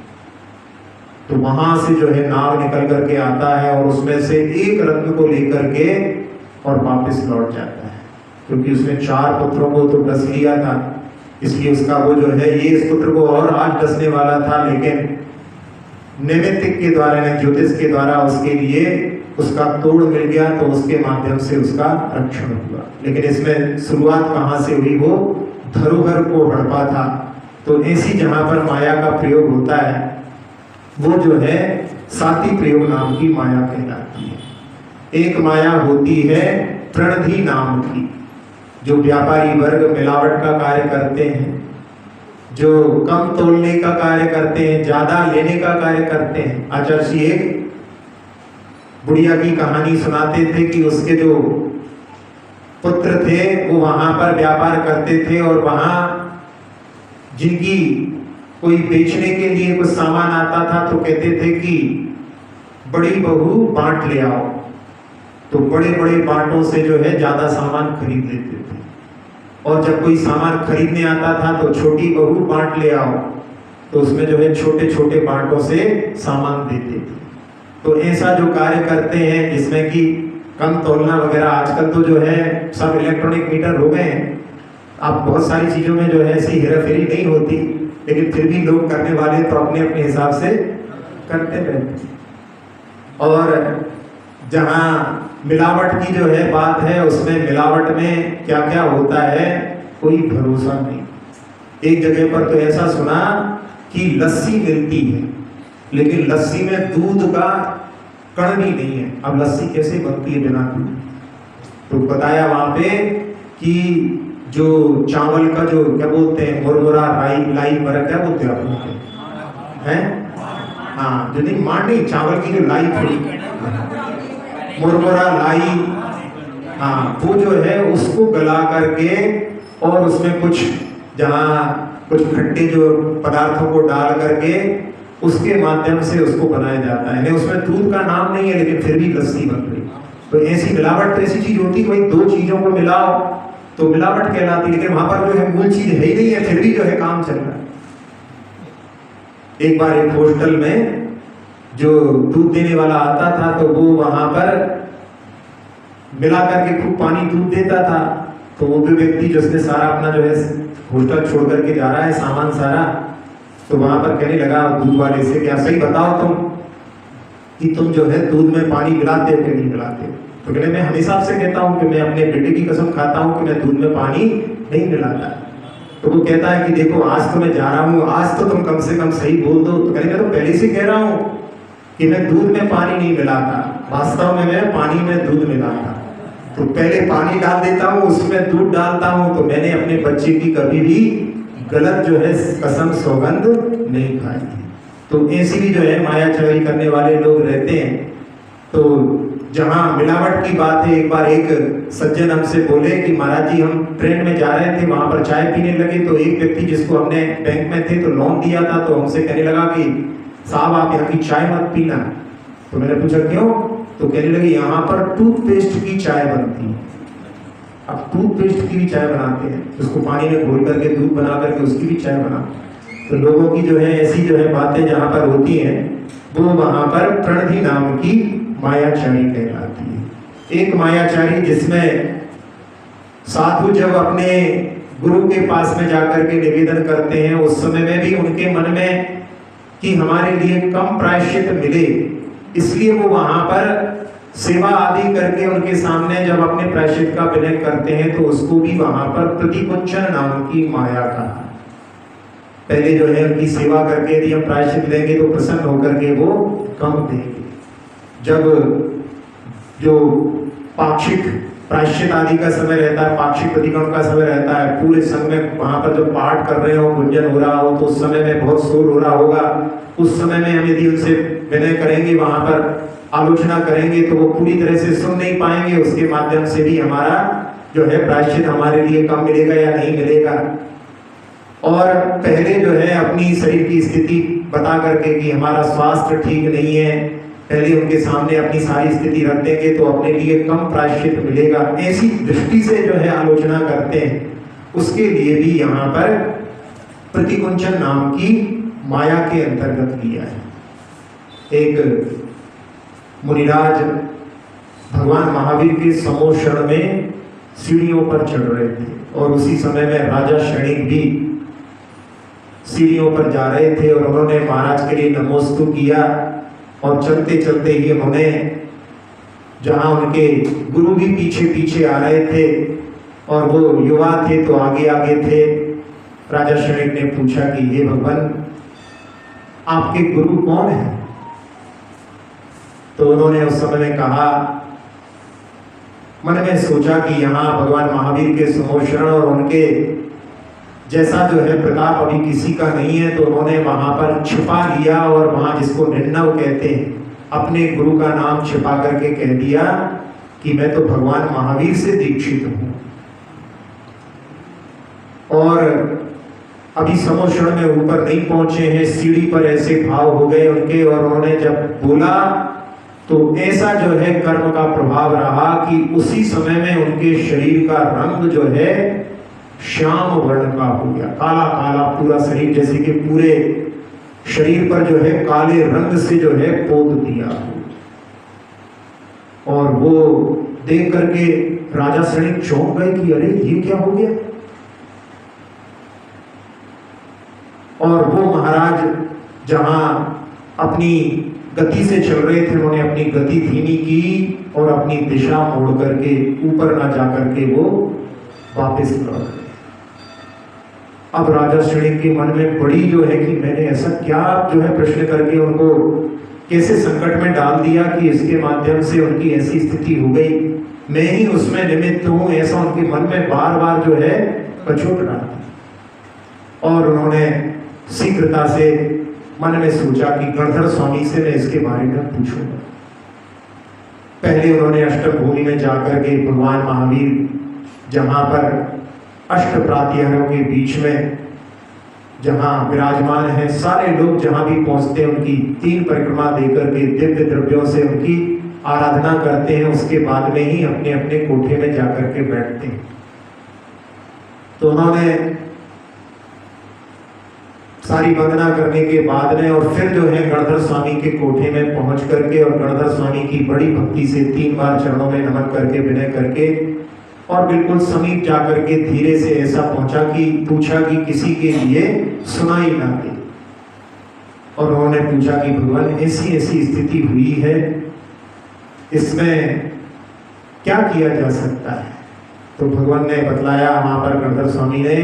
तो वहां से जो है नाग निकल करके आता है और उसमें से एक रत्न को लेकर के और वापस लौट जाता है, क्योंकि उसने 4 पुत्रों को तो डस लिया था, इसलिए उसका वो जो है ये इस पुत्र को और आज डसने वाला था, लेकिन नैमित्तिक के द्वारा, ज्योतिष के द्वारा उसके लिए उसका तोड़ मिल गया, तो उसके माध्यम से उसका रक्षण हुआ। लेकिन इसमें शुरुआत कहाँ से हुई, वो धरोहर को हड़पा था। तो ऐसी जहां पर माया का प्रयोग होता है वो जो है साती प्रयोग नाम की माया कहलाती है। एक माया होती है प्रणधि नाम की, जो व्यापारी वर्ग मिलावट का कार्य करते हैं, जो कम तोलने का कार्य करते हैं, ज्यादा लेने का कार्य करते हैं। आचार्य जी एक बुढ़िया की कहानी सुनाते थे कि उसके जो पुत्र थे वो वहां पर व्यापार करते थे, और वहां जिनकी कोई बेचने के लिए कुछ सामान आता था तो कहते थे कि बड़ी बहू बांट ले आओ, तो बड़े बड़े बांटों से जो है ज्यादा सामान खरीद लेते थे, और जब कोई सामान खरीदने आता था तो छोटी बहू बांट ले आओ, तो उसमें जो है छोटे छोटे बांटों से सामान देते थे। तो ऐसा जो कार्य करते हैं जिसमें कि कम तोलना वगैरह, आजकल तो जो है सब इलेक्ट्रॉनिक मीटर हो गए हैं, आप बहुत सारी चीजों में जो है ऐसी हेराफेरी नहीं होती, लेकिन फिर भी लोग करने वाले तो अपने अपने हिसाब से करते रहते। और जहां मिलावट की जो है बात है, उसमें मिलावट में क्या क्या होता है कोई भरोसा नहीं। एक जगह पर तो ऐसा सुना कि लस्सी मिलती है, लेकिन लस्सी में दूध का कण भी नहीं है। अब लस्सी कैसे बनती है बिना दूध? तो बताया वहां पे कि जो चावल का जो क्या बोलते हैं, मुरमुरा, लाई बरक, क्या बोलते हैं आप हैं? हाँ, जो नहीं मांड नहीं, चावल की जो लाई थोड़ी मुरमुरा लाई, हाँ, वो जो है उसको गला करके और उसमें कुछ जहाँ कुछ खट्टे जो पदार्थों को डाल करके उसके माध्यम से उसको बनाया जाता है। उसमें दूध का नाम नहीं है, लेकिन फिर भी लस्सी बन रही। तो ऐसी मिलावट ऐसी चीज होती है, भाई 2 चीजों को मिलाओ तो मिलावट कहलाती, लेकिन वहां पर जो है मूल चीज है ही नहीं है, फिर भी जो है काम चल रहा है। एक बार एक हॉस्टल में जो दूध देने वाला आता था तो वो वहां पर मिला करके खूब पानी दूध देता था। तो वो भी व्यक्ति जिसने सारा अपना जो है हॉस्टल छोड़ करके जा रहा है सामान सारा, तो वहां पर कहने लगा दूध वाले से, क्या सही बताओ तुम कि तुम जो है दूध में पानी मिलाते हो कि नहीं मिलाते? तो कहने मैं हमेशा से कहता हूँ कि मैं अपने बेटे की कसम खाता हूँ कि मैं दूध में पानी नहीं मिलाता। तो वो कहता है कि देखो आज तो मैं जा रहा हूँ, आज तो तुम कम से कम सही बोल दो। तो कहने मैं तो पहले से कह रहा हूँ कि मैं दूध में पानी नहीं मिलाता, वास्तव में मैं पानी में दूध मिलाता। तो पहले पानी डाल देता हूँ, उसमें दूध डालता हूँ। तो मैंने अपने बच्चे की कभी भी गलत जो है कसम सौगंध नहीं खाई। तो ऐसी भी जो है माया चोरी करने वाले लोग रहते हैं। तो जहाँ मिलावट की बात है, एक बार एक सज्जन हमसे बोले कि महाराज जी हम ट्रेन में जा रहे थे, वहां पर चाय पीने लगे, तो एक व्यक्ति जिसको हमने बैंक में थे तो लोन दिया था, तो हमसे कहने लगा कि साहब आप यहाँ की चाय मत पीना। तो मैंने पूछा क्यों? तो कहने लगे यहाँ पर टूथपेस्ट की चाय बनती है। अब टूथपेस्ट की भी चाय बनाते हैं, उसको पानी में घोल करके दूध बना करके उसकी भी चाय बनाते हैं। तो लोगों की जो है ऐसी जो है बातें जहाँ पर होती हैं वो वहाँ पर प्रणधि नाम की मायाचारी कहलाती है। एक मायाचारी जिसमें साधु जब अपने गुरु के पास में जाकर के निवेदन करते हैं उस समय में भी उनके मन में कि हमारे लिए कम प्रायश्चित मिले, इसलिए वो वहां पर सेवा आदि करके उनके सामने जब अपने प्रायश्चित का विनय करते हैं तो उसको भी वहां पर प्रतिकुंचन नाम की माया का पहले जो है उनकी सेवा करके यदि हम प्रायश्चित लेंगे तो प्रसन्न होकर के वो कम देंगे। जब जो पाक्षिक प्रायश्चित आदि का समय रहता है, पाक्षिक प्रतिक्रमण का समय रहता है, पूरे संघ में वहां पर जो पाठ कर रहे हो, गुंजन हो रहा हो, तो उस समय में बहुत शोर हो रहा होगा। उस समय में हम यदि उनसे विनय करेंगे, वहां पर आलोचना करेंगे तो वो पूरी तरह से सुन नहीं पाएंगे, उसके माध्यम से भी हमारा जो है प्रायश्चित हमारे लिए कम मिलेगा या नहीं मिलेगा। और पहले जो है अपनी शरीर की स्थिति बता करके कि हमारा स्वास्थ्य ठीक नहीं है, पहले उनके सामने अपनी सारी स्थिति रख देंगे तो अपने लिए कम प्रायश्चित मिलेगा, ऐसी दृष्टि से जो है आलोचना करते हैं। उसके लिए भी यहाँ पर प्रतिकुंचन नाम की माया के अंतर्गत किया है। एक मुनिराज भगवान महावीर के समोषण में सीढ़ियों पर चढ़ रहे थे और उसी समय में राजा शैणिक भी सीढ़ियों पर जा रहे थे और उन्होंने महाराज के लिए नमोस्तु किया और चलते चलते ही उन्होंने जहां उनके गुरु भी पीछे पीछे आ रहे थे और वो युवा थे तो आगे आगे थे, राजा शैणिक ने पूछा कि हे भगवान आपके गुरु कौन है? तो उन्होंने उस समय में कहा, मन में सोचा कि यहाँ भगवान महावीर के समोषण और उनके जैसा जो है प्रताप अभी किसी का नहीं है, तो उन्होंने वहां पर छिपा लिया और वहां जिसको निर्णव कहते हैं अपने गुरु का नाम छिपा करके कह दिया कि मैं तो भगवान महावीर से दीक्षित हूं। और अभी समोषण में ऊपर नहीं पहुंचे हैं, सीढ़ी पर ऐसे भाव हो गए उनके और उन्होंने जब बोला तो ऐसा जो है कर्म का प्रभाव रहा कि उसी समय में उनके शरीर का रंग जो है श्याम वर्ण का हो गया, काला काला पूरा शरीर, जैसे कि पूरे शरीर पर जो है काले रंग से जो है पोत दिया। और वो देख करके राजा शैणिक चौंक गए कि अरे ये क्या हो गया। और वो महाराज जहां अपनी गति से चल रहे थे उन्होंने अपनी गति धीमी की और अपनी दिशा मोड़ करके ऊपर ना जाकर के वो वापस लौट गए। अब राजा शैणिक के मन में बड़ी जो है कि मैंने ऐसा क्या जो है प्रश्न करके उनको कैसे संकट में डाल दिया कि इसके माध्यम से उनकी ऐसी स्थिति हो गई, मैं ही उसमें निमित्त हूं, ऐसा उनके मन में बार बार जो है कचोट डाला। और उन्होंने शीघ्रता से मन में सोचा कि गणधर स्वामी से मैं इसके बारे में पूछूंगा। पहले उन्होंने अष्टम भूमि में जाकर के भगवान महावीर जहां पर अष्ट प्रातिहारों के बीच में जहां विराजमान है, सारे लोग जहां भी पहुंचते हैं उनकी 3 परिक्रमा देकर के दिव्य द्रव्यों से उनकी आराधना करते हैं, उसके बाद में ही अपने अपने कोठे में जाकर के बैठते हैं। तो उन्होंने सारी वंदना करने के बाद में और फिर जो है गणधर स्वामी के कोठे में पहुंच करके और गणधर स्वामी की बड़ी भक्ति से 3 बार चरणों में नमन करके विनय करके और बिल्कुल समीप जाकर के धीरे से ऐसा पूछा कि किसी के लिए सुनाई ना दे। और उन्होंने पूछा कि भगवान ऐसी ऐसी स्थिति हुई है, इसमें क्या किया जा सकता है? तो भगवान ने बतलाया वहां पर गणधर स्वामी ने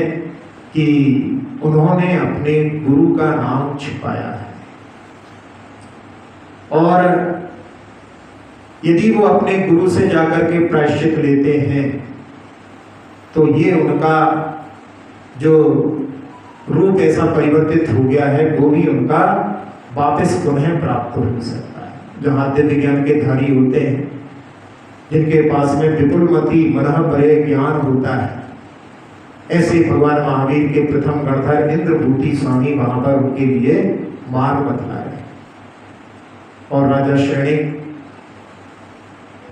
कि उन्होंने अपने गुरु का नाम छिपाया है और यदि वो अपने गुरु से जाकर के प्रायश्चित लेते हैं तो ये उनका जो रूप ऐसा परिवर्तित हो गया है वो भी उनका वापस पुनः प्राप्त हो सकता है। जहाँ दिव्य ज्ञान के धारी होते हैं, जिनके पास में विपुलमति मनः परे ज्ञान होता है, ऐसे भगवान महावीर के प्रथम गणधर इंद्रभूति स्वामी वहां पर उनके लिए मार्ग बतलाए। और राजा शैणिक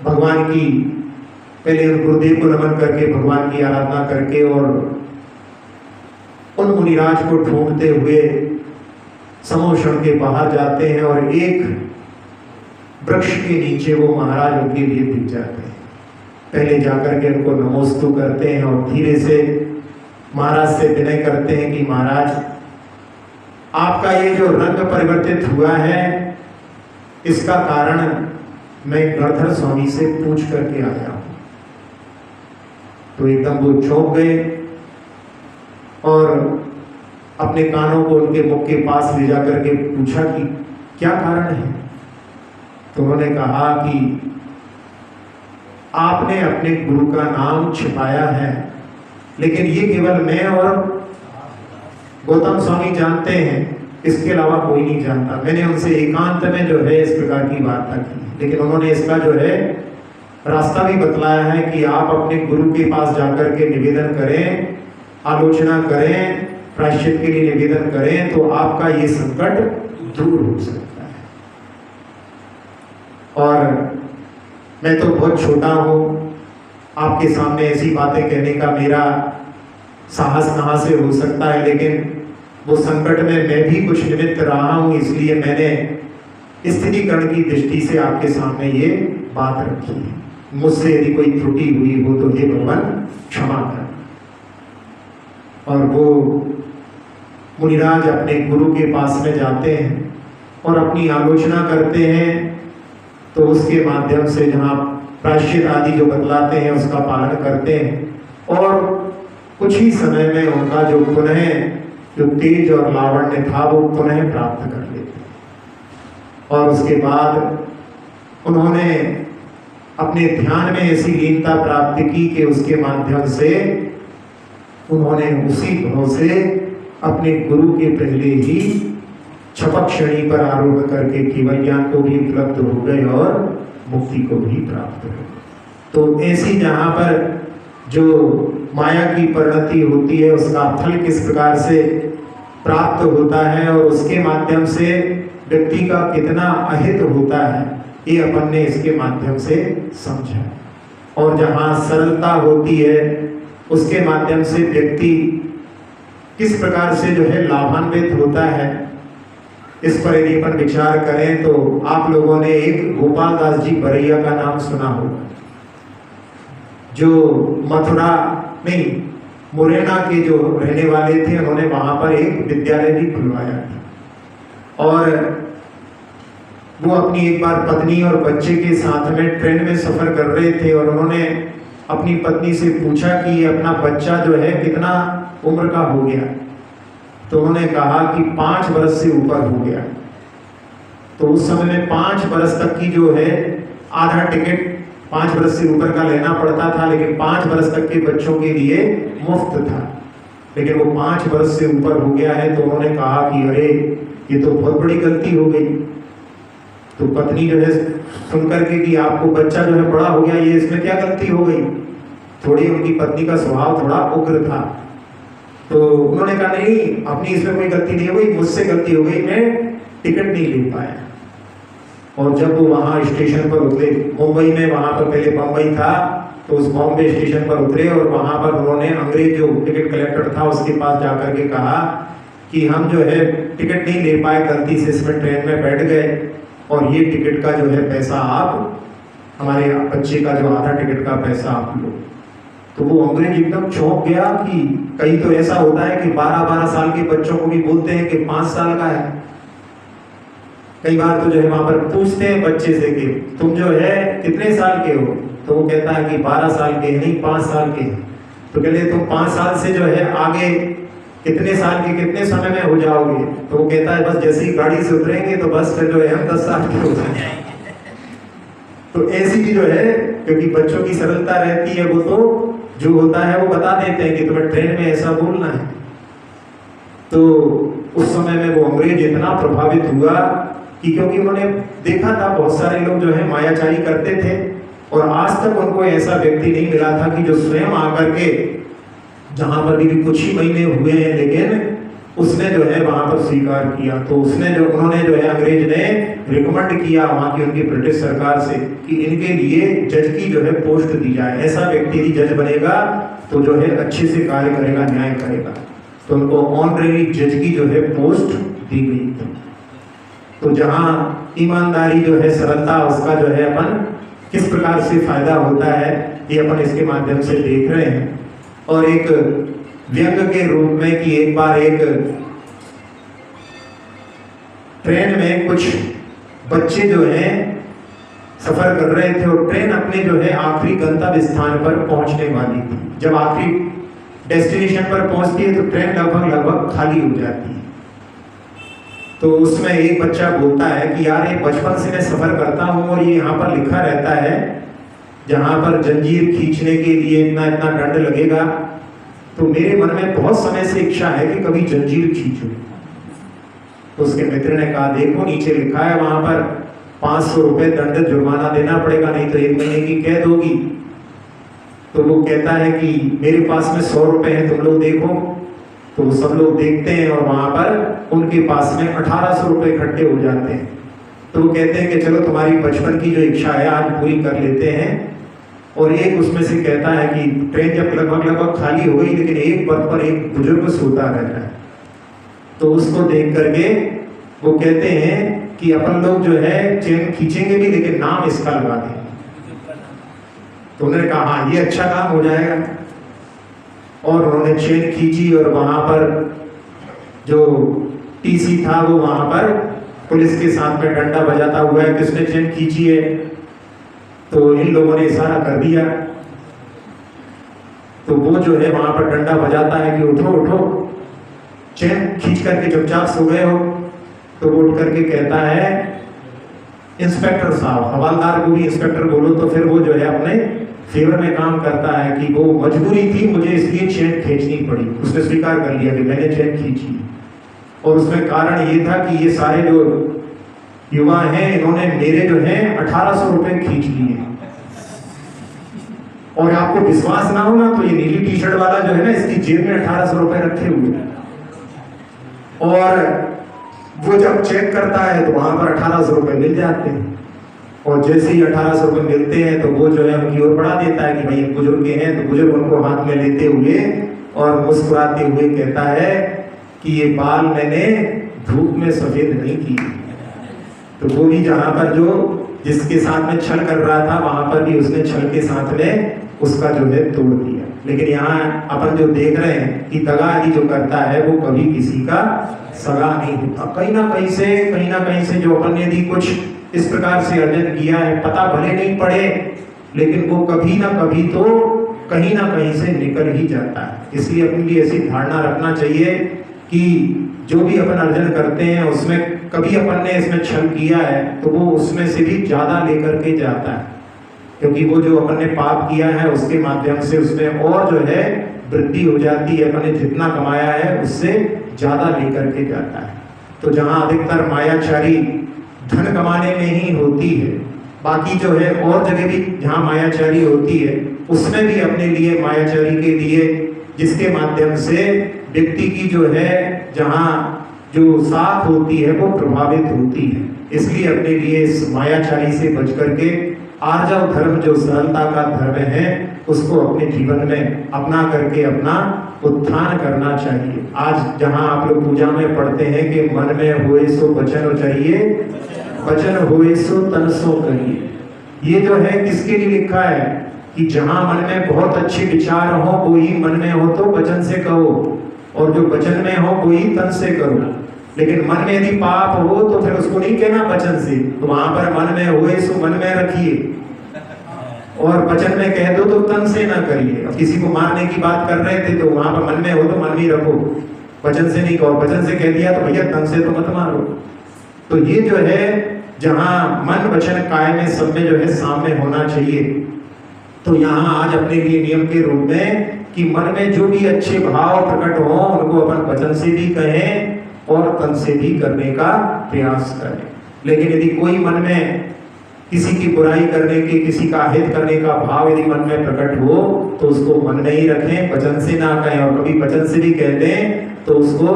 भगवान की पहले गुरुदेव को नमन करके भगवान की आराधना करके और उन मुनिराज को ढूंढते हुए समोषण के बाहर जाते हैं और एक वृक्ष के नीचे वो महाराज उनके लिए दिख जाते हैं। पहले जाकर के उनको नमोस्तु करते हैं और धीरे से महाराज से विनय करते हैं कि महाराज, आपका ये जो रंग परिवर्तित हुआ है इसका कारण मैं गणधर स्वामी से पूछ करके आया हूं। तो एकदम वो चौंक गए और अपने कानों को उनके मुख के पास ले जाकर के पूछा कि क्या कारण है। तो उन्होंने कहा कि आपने अपने गुरु का नाम छिपाया है, लेकिन ये केवल मैं और गौतम स्वामी जानते हैं, इसके अलावा कोई नहीं जानता। मैंने उनसे एकांत में जो है इस प्रकार की वार्ता की, लेकिन उन्होंने इसका जो है रास्ता भी बतलाया है कि आप अपने गुरु के पास जाकर के निवेदन करें, आलोचना करें, प्रायश्चित के लिए निवेदन करें, तो आपका ये संकट दूर हो सकता है। और मैं तो बहुत छोटा हूँ, आपके सामने ऐसी बातें कहने का मेरा साहस कहाँ से हो सकता है, लेकिन वो संकट में मैं भी कुछ निमित्त रहा हूँ, इसलिए मैंने स्थिरीकरण की दृष्टि से आपके सामने ये बात रखी है। मुझसे यदि कोई त्रुटि हुई हो तो हे भगवान क्षमा कर। और वो मुनिराज अपने गुरु के पास में जाते हैं और अपनी आलोचना करते हैं, तो उसके माध्यम से जहाँ प्रायश्चित आदि जो बतलाते हैं उसका पालन करते हैं और कुछ ही समय में उनका जो पुनः जो तेज और लावण्य था वो पुनः प्राप्त कर लेते हैं। और उसके बाद उन्होंने अपने ध्यान में ऐसी लीनता प्राप्त की कि उसके माध्यम से उन्होंने उसी भाव से अपने गुरु के पहले ही छपक श्रेणी पर आरोह करके केवल ज्ञान को भी उपलब्ध हो गए और मुक्ति को भी प्राप्त हो गए। तो ऐसी जहाँ पर जो माया की परिणति होती है उसका फल किस प्रकार से प्राप्त होता है और उसके माध्यम से व्यक्ति का कितना अहित होता है, ये अपन ने इसके माध्यम से समझा। और जहाँ सरलता होती है उसके माध्यम से व्यक्ति किस प्रकार से जो है लाभान्वित होता है, इस पर यदि अपन विचार करें तो आप लोगों ने एक गोपाल दास जी बरैया का नाम सुना होगा, जो मथुरा नहीं मुरैना के जो रहने वाले थे। उन्होंने वहां पर एक विद्यालय भी खुलवाया था और वो अपनी एक बार पत्नी और बच्चे के साथ में ट्रेन में सफर कर रहे थे और उन्होंने अपनी पत्नी से पूछा कि अपना बच्चा जो है कितना उम्र का हो गया। तो उन्होंने कहा कि 5 वर्ष से ऊपर हो गया। तो उस समय में 5 वर्ष तक की जो है आधा टिकट 5 वर्ष से ऊपर का लेना पड़ता था, लेकिन 5 वर्ष तक के बच्चों के लिए मुफ्त था। लेकिन वो 5 वर्ष से ऊपर हो गया है। तो उन्होंने कहा कि अरे ये तो बहुत बड़ी गलती हो गई। तो पत्नी जो है सुनकर के कि आपको बच्चा जो है बड़ा हो गया, ये इसमें क्या गलती हो गई। थोड़ी उनकी पत्नी का स्वभाव थोड़ा उग्र था। तो उन्होंने कहा नहीं, अपनी इसमें कोई गलती नहीं हुई, मुझसे गलती हो गई, मैं टिकट नहीं ले पाया। और जब वो वहाँ स्टेशन पर उतरे, मुंबई में वहाँ पर पहले बम्बई था, तो उस बॉम्बे स्टेशन पर उतरे और वहाँ पर उन्होंने अंग्रेज जो टिकट कलेक्टर था उसके पास जाकर के कहा कि हम जो है टिकट नहीं ले पाए, गलती से इसमें ट्रेन में बैठ गए और ये टिकट का जो है पैसा आप, हमारे बच्चे का जो आधा टिकट का पैसा आप लो। तो वो अंग्रेज एकदम चौंक गया कि कहीं तो ऐसा होता है कि 12-12 साल के बच्चों को भी बोलते हैं कि 5 साल का है। कई बार तो जो है वहां पर पूछते हैं बच्चे से कि तुम जो है कितने साल के हो, तो वो कहता है कि 12 साल के नहीं 5 साल के। तो कहते तुम 5 साल से जो है आगे कितने साल के कितने समय में हो जाओगे। तो वो कहता है बस जैसे ही गाड़ी से उतरेंगे तो बस फिर जो है हम 10 साल के हो जाएंगे। तो ऐसी भी जो है, क्योंकि बच्चों की सरलता रहती है, वो तो जो होता है वो बता देते हैं कि तुम्हें ट्रेन में ऐसा बोलना है। तो उस समय में वो अंग्रेज इतना प्रभावित हुआ कि क्योंकि उन्होंने देखा था बहुत सारे लोग जो है मायाचारी करते थे और आज तक उनको ऐसा व्यक्ति नहीं मिला था कि जो स्वयं आकर के, जहां पर भी कुछ ही महीने हुए हैं लेकिन उसने जो है वहां पर स्वीकार किया। तो उन्होंने जो है अंग्रेज ने रिकमेंड किया वहां की उनकी ब्रिटिश सरकार से कि इनके लिए जज की जो है पोस्ट दी जाए। ऐसा व्यक्ति यदि जज बनेगा तो जो है अच्छे से कार्य करेगा, न्याय करेगा। तो उनको ऑनरेरी जज की जो है पोस्ट दी गई थी। तो जहाँ ईमानदारी जो है, सरलता, उसका जो है अपन किस प्रकार से फायदा होता है, ये अपन इसके माध्यम से देख रहे हैं। और एक व्यंग के रूप में कि एक बार एक ट्रेन में कुछ बच्चे जो हैं सफर कर रहे थे और ट्रेन अपने जो है आखिरी गंतव्य स्थान पर पहुंचने वाली थी। जब आखिरी डेस्टिनेशन पर पहुंचती है तो ट्रेन लगभग खाली हो जाती है। तो उसमें एक बच्चा बोलता है कि यार, ये बचपन से मैं सफर करता हूँ और ये यहाँ पर लिखा रहता है जहाँ पर जंजीर खींचने के लिए इतना इतना दंड लगेगा, तो मेरे मन में बहुत समय से इच्छा है कि कभी जंजीर खींचूं। तो उसके मित्र ने कहा, देखो नीचे लिखा है वहां पर 500 रुपए दंड जुर्माना देना पड़ेगा, नहीं तो 1 महीने की कैद होगी। तो वो कहता है कि मेरे पास में 100 रुपए हैं, तुम लोग देखो। तो वो सब लोग देखते हैं और वहां पर उनके पास में 1800 रुपए इकट्ठे हो जाते हैं। तो वो कहते हैं कि चलो तुम्हारी बचपन की जो इच्छा है आज पूरी कर लेते हैं। और एक उसमें से कहता है कि ट्रेन जब लगभग खाली हो गई, लेकिन एक बर्थ पर एक बुजुर्ग सोता रहता है। तो उसको देख करके वो कहते हैं कि अपन लोग जो है चेन खींचेंगे भी, लेकिन नाम इसका लगा देंगे। तो उन्होंने कहा, हाँ ये अच्छा काम हो जाएगा। और उन्होंने चेन खींची और वहां पर जो टीसी था वो वहां पर पुलिस के साथ में डंडा बजाता हुआ है, किसने चेन खींची है। तो इन लोगों ने इशारा कर दिया। तो वो जो है वहां पर डंडा बजाता है कि उठो उठो, चेन खींच करके चुपचाप सो गए हो। तो वो उठ करके कहता है, इंस्पेक्टर साहब, हवलदार को भी इंस्पेक्टर बोलो तो फिर वो जो है अपने फेवर में काम करता है कि वो मजबूरी थी, मुझे इसलिए चेन खींचनी पड़ी। उसने स्वीकार कर लिया कि मैंने चेन खींची। और उसमें कारण ये था कि ये सारे जो युवा हैं, इन्होंने मेरे जो है 1800 रुपए खींच लिए। और आपको विश्वास ना हो ना, तो ये नीली टी शर्ट वाला जो है ना, इसकी जेब में 1800 रुपए रखे हुए हैं। और वो जब चेक करता है तो वहां पर 1800 रुपए मिल जाते हैं। और जैसे ही 1800 रुपए मिलते हैं तो वो जो है उनकी ओर बढ़ा देता है कि भाई बुजुर्ग हैं। तो बुजुर्ग उनको हाथ में लेते हुए और मुस्कुराते हुए कहता है कि ये बाल मैंने धूप में सफेद नहीं किए। तो वो भी जहां पर जो जिसके साथ में छल कर रहा था, वहां पर भी उसने छल के साथ में उसका जो है तोड़ दिया। लेकिन यहाँ अपन जो देख रहे हैं कि दगा आदि जो करता है वो कभी किसी का सगा नहीं होता। कहीं ना कहीं से जो अपन ने यदि कुछ इस प्रकार से अर्जन किया है, पता भले नहीं पड़े, लेकिन वो कभी ना कभी तो कहीं ना कहीं से निकल ही जाता है। इसलिए अपने लिए ऐसी धारणा रखना चाहिए कि जो भी अपन अर्जन करते हैं उसमें कभी अपन ने इसमें छल किया है तो वो उसमें से भी ज्यादा लेकर के जाता है, क्योंकि वो जो अपन ने पाप किया है उसके माध्यम से उसमें और जो है वृद्धि हो जाती है। अपन ने जितना कमाया है उससे ज्यादा लेकर के जाता है। तो जहाँ अधिकतर मायाचारी धन कमाने में ही होती है, बाकी जो है और जगह भी जहाँ मायाचारी होती है उसमें भी अपने लिए मायाचारी के लिए, जिसके माध्यम से व्यक्ति की जो है जहाँ जो साख होती है वो प्रभावित होती है। इसलिए अपने लिए इस मायाचारी से बच करके आर्जव धर्म जो सरलता का धर्म है उसको अपने जीवन में अपना करके अपना उत्थान करना चाहिए। आज जहां आप लोग पूजा में पढ़ते हैं कि मन में होए सो वचन उचरिए, वचन होए सो तन सो करिए, ये जो है किसके लिए लिखा है कि जहां मन में बहुत अच्छे विचार हो वो ही मन में हो तो वचन से कहो, और जो वचन में हो वो ही तन से करो। लेकिन मन में यदि पाप हो तो फिर उसको नहीं कहना वचन से, तो वहां पर मन में होए सो मन में रखिए, और वचन में कह दो तो तन से ना करिए। अब किसी को मारने की बात कर रहे थे तो वहां पर मन में हो तो मन में रखो, वचन से नहीं कहो। वचन से कह दिया तो भैया तन से तो मत मारो। तो ये जो है जहां मन वचन काय में सब में जो है सामने होना चाहिए। तो यहाँ आज अपने लिए नियम के रूप में कि मन में जो भी अच्छे भाव प्रकट हो उनको अपन वचन से भी कहें और तन से भी करने का प्रयास करें। लेकिन यदि कोई मन में किसी की बुराई करने के, किसी का हित करने का भाव यदि मन में प्रकट हो तो उसको मन में ही रखें, वचन से ना कहें। और कभी वचन से भी कह दें तो उसको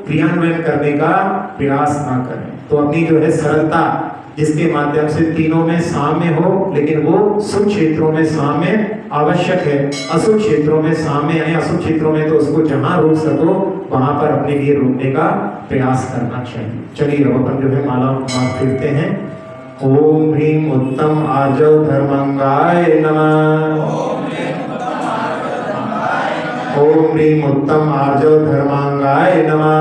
क्रियान्वयन करने का प्रयास ना करें। तो अपनी जो है सरलता जिसके माध्यम से तीनों में साम्य हो, लेकिन वो शुभ क्षेत्रों में साम्य आवश्यक है, अशुभ क्षेत्रों में साम्य यानी अशुभ क्षेत्रों में तो उसको जहां रोक सको वहां पर अपने लिए रोकने का प्रयास करना चाहिए। चलिए अब अपन जो है माला फिरते हैं। ओम ह्रीम उत्तम आर्जव धर्मांगाय नमः। ओम ह्रीम उत्तम आर्जव धर्मांगाय नमः।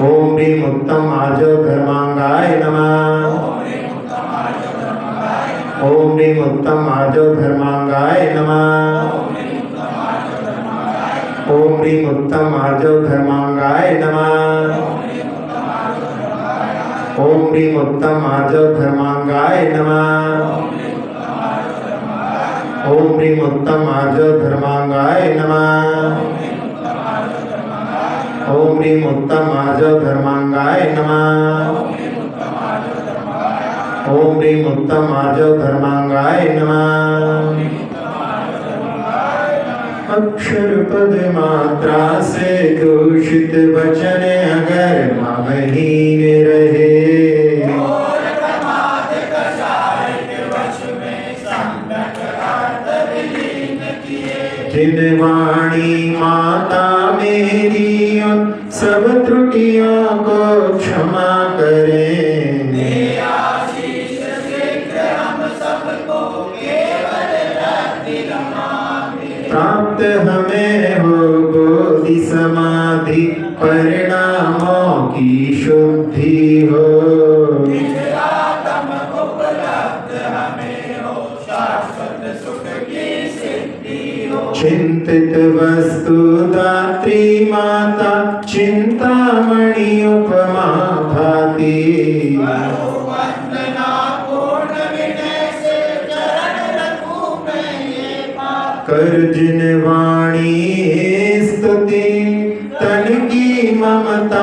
ओम ह्रीम उत्तम आर्जव धर्मांगाय नमः। ओम ह्रीम उत्तम आर्जव धर्मांगाय नमः। ओम ह्रीम उत्तम आर्जव धर्मांगाय नमः। ओम ह्रीम उत्तम आर्जव धर्मांगाय नमः। ओम ह्रीम उत्तम आर्जव धर्मांगाय नमः। ओम ह्रीम उत्तम आर्जव धर्मांगाय नमः। ओम ह्रीम उत्तम आर्जव धर्मांगाय नमः। अक्षर पद मात्रा से दूषित वचन अगर महीन रहे, जिन वाणी माता मेरी सब त्रुटियों को क्षमा करें। प्राप्त हमें हो बोधि समाधि परिणामों की शुद्धि हो। चिंतित वस्तु दात्री माता चिंतामणि उपमा भाति। कर जिन वाणी स्तुति तन की ममता